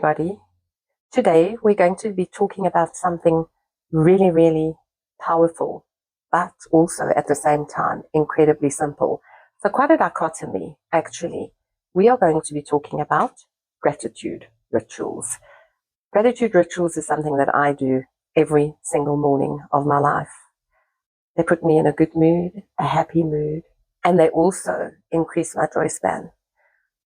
everybody. Today we're going to be talking about something really, really powerful, but also at the same time incredibly simple. So quite a dichotomy, actually. We are going to be talking about gratitude rituals. Gratitude rituals is something that I do every single morning of my life. They put me in a good mood, a happy mood, and they also increase my joy span.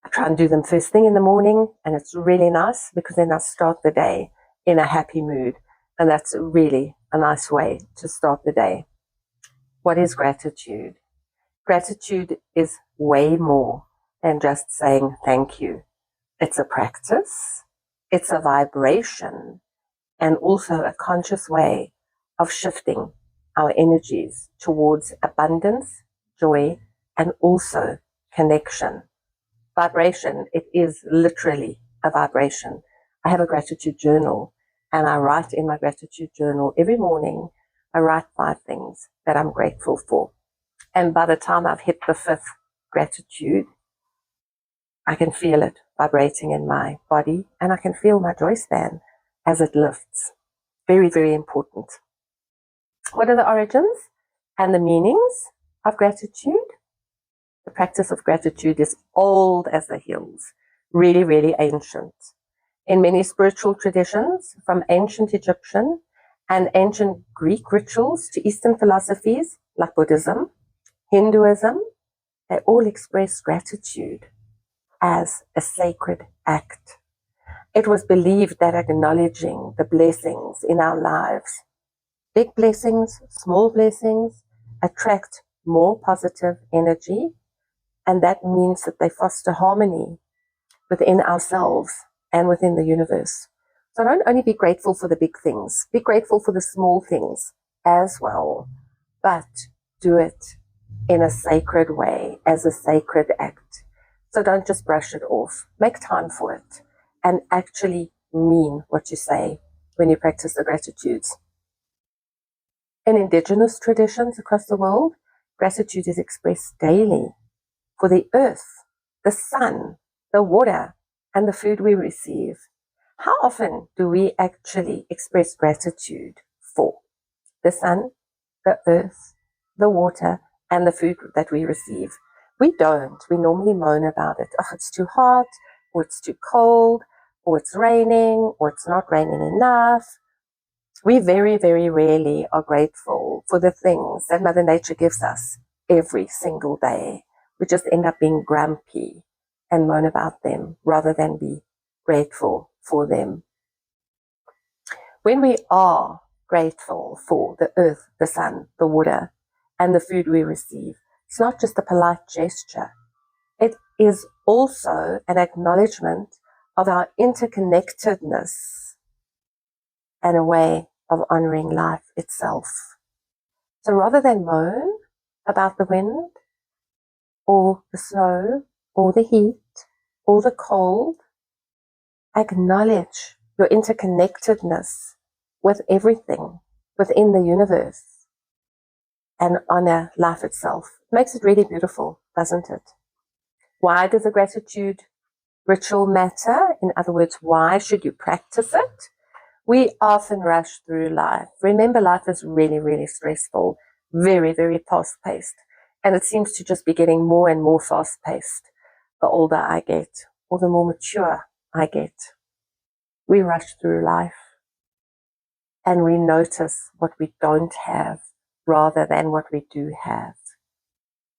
I try and do them first thing in the morning, and it's really nice because then I start the day in a happy mood, and that's really a nice way to start the day. What is gratitude? Gratitude is way more than just saying thank you. It's a practice, it's a vibration, and also a conscious way of shifting our energies towards abundance, joy, and also connection. Vibration, it is literally a vibration. I have a gratitude journal, and I write in my gratitude journal every morning. I write 5 things that I'm grateful for. And by the time I've hit the 5th gratitude, I can feel it vibrating in my body, and I can feel my joy span as it lifts. Very, very important. What are the origins and the meanings of gratitude? The practice of gratitude is old as the hills, really, really ancient. In many spiritual traditions, from ancient Egyptian and ancient Greek rituals to Eastern philosophies like Buddhism, Hinduism, they all express gratitude as a sacred act. It was believed that acknowledging the blessings in our lives, big blessings, small blessings, attract more positive energy, and that means that they foster harmony within ourselves and within the universe. So don't only be grateful for the big things, be grateful for the small things as well, but do it in a sacred way, as a sacred act. So don't just brush it off. Make time for it and actually mean what you say when you practice the gratitudes. In indigenous traditions across the world, gratitude is expressed daily for the earth, the sun, the water, and the food we receive. How often do we actually express gratitude for the sun, the earth, the water, and the food that we receive? We don't. We normally moan about it. Oh, it's too hot, or it's too cold, or it's raining, or it's not raining enough. We very, very rarely are grateful for the things that Mother Nature gives us every single day. We just end up being grumpy and moan about them rather than be grateful for them. When we are grateful for the earth, the sun, the water, and the food we receive, it's not just a polite gesture. It is also an acknowledgement of our interconnectedness and a way of honoring life itself. So rather than moan about the wind, or the snow, or the heat, or the cold, acknowledge your interconnectedness with everything within the universe and honor life itself. It makes it really beautiful, doesn't it? Why does a gratitude ritual matter? In other words, why should you practice it? We often rush through life. Remember, life is really, really stressful, very, very fast-paced. And it seems to just be getting more and more fast-paced the older I get, or the more mature I get. We rush through life and we notice what we don't have rather than what we do have.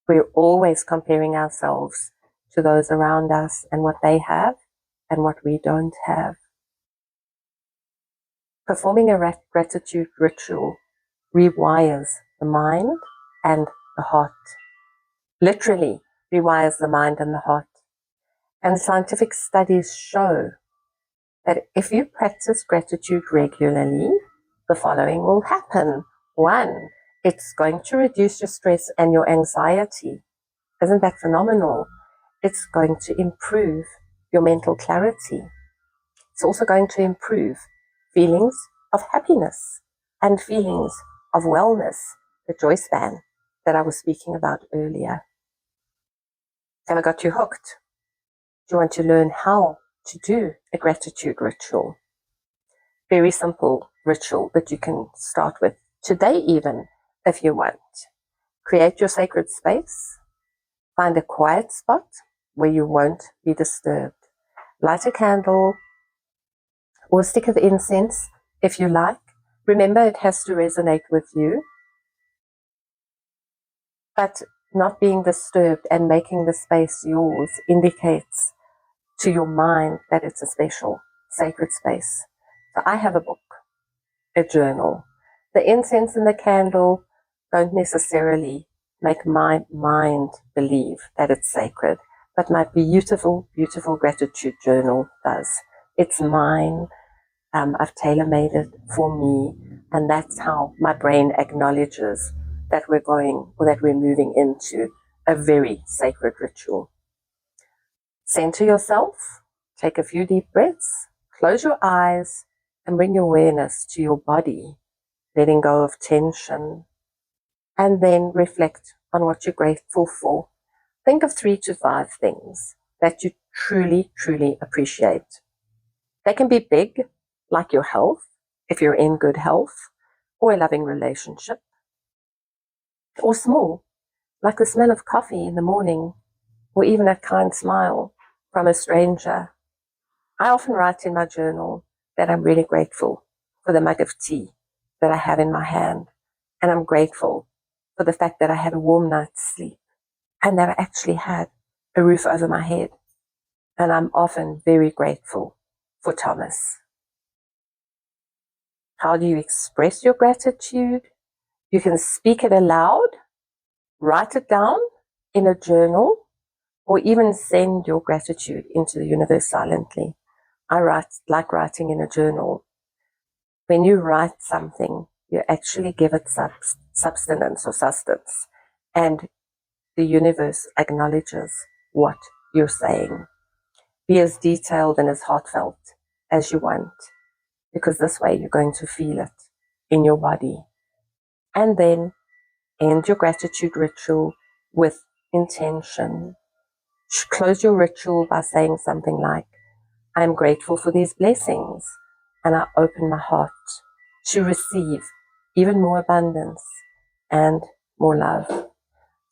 We're always comparing ourselves to those around us and what they have and what we don't have. Performing a gratitude ritual rewires the mind and the heart. Literally rewires the mind and the heart. And scientific studies show that if you practice gratitude regularly, the following will happen. 1, it's going to reduce your stress and your anxiety. Isn't that phenomenal? It's going to improve your mental clarity. It's also going to improve feelings of happiness and feelings of wellness, the joy span that I was speaking about earlier. Have I got you hooked? Do you want to learn how to do a gratitude ritual. Very simple ritual that you can start with today even if you want. Create your sacred space. Find a quiet spot where you won't be disturbed. Light a candle or a stick of incense if you like. Remember, it has to resonate with you. But not being disturbed and making the space yours indicates to your mind that it's a special, sacred space. So I have a book, a journal. The incense and the candle don't necessarily make my mind believe that it's sacred, but my beautiful, beautiful gratitude journal does. It's mine. I've tailor-made it for me, and that's how my brain acknowledges that we're going, or that we're moving into a very sacred ritual. Center yourself, take a few deep breaths, close your eyes, and bring your awareness to your body, letting go of tension, and then reflect on what you're grateful for. Think of 3 to 5 things that you truly, truly appreciate. They can be big, like your health, if you're in good health, or a loving relationship, or small, like the smell of coffee in the morning, or even a kind smile from a stranger. I often write in my journal that I'm really grateful for the mug of tea that I have in my hand, and I'm grateful for the fact that I had a warm night's sleep, and that I actually had a roof over my head. And I'm often very grateful for Thomas. How do you express your gratitude? You can speak it aloud, write it down in a journal, or even send your gratitude into the universe silently. I like writing in a journal. When you write something, you actually give it substance or sustenance, and the universe acknowledges what you're saying. Be as detailed and as heartfelt as you want, because this way you're going to feel it in your body. And then end your gratitude ritual with intention. Close your ritual by saying something like, I'm grateful for these blessings, and I open my heart to receive even more abundance and more love.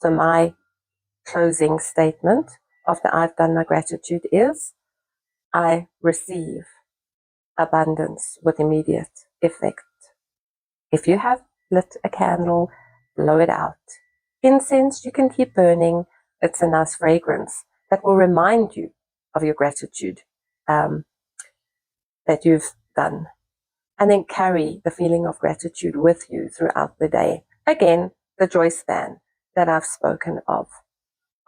So my closing statement after I've done my gratitude is, I receive abundance with immediate effect. If you have lit a candle, blow it out. Incense you can keep burning. It's a nice fragrance that will remind you of your gratitude that you've done. And then carry the feeling of gratitude with you throughout the day. Again, the joy span that I've spoken of.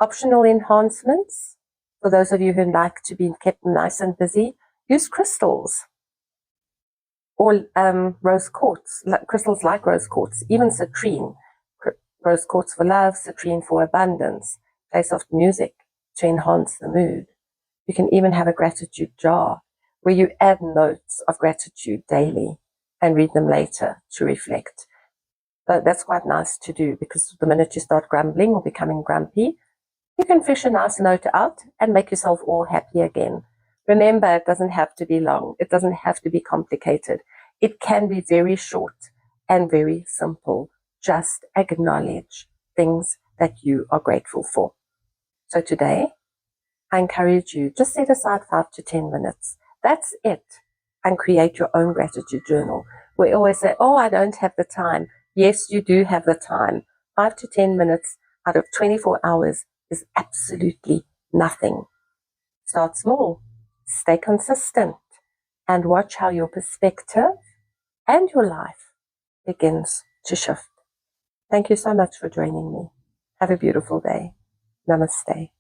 Optional enhancements, for those of you who like to be kept nice and busy, use crystals or rose quartz, crystals like rose quartz, even citrine. Rose quartz for love, citrine for abundance. Play soft music to enhance the mood. You can even have a gratitude jar where you add notes of gratitude daily and read them later to reflect. But that's quite nice to do, because the minute you start grumbling or becoming grumpy, you can fish a nice note out and make yourself all happy again. Remember, it doesn't have to be long. It doesn't have to be complicated. It can be very short and very simple. Just acknowledge things that you are grateful for. So today, I encourage you, just set aside 5 to 10 minutes. That's it. And create your own gratitude journal. We always say, oh, I don't have the time. Yes, you do have the time. 5 to 10 minutes out of 24 hours is absolutely nothing. Start small, stay consistent, and watch how your perspective and your life begins to shift. Thank you so much for joining me. Have a beautiful day. Namaste.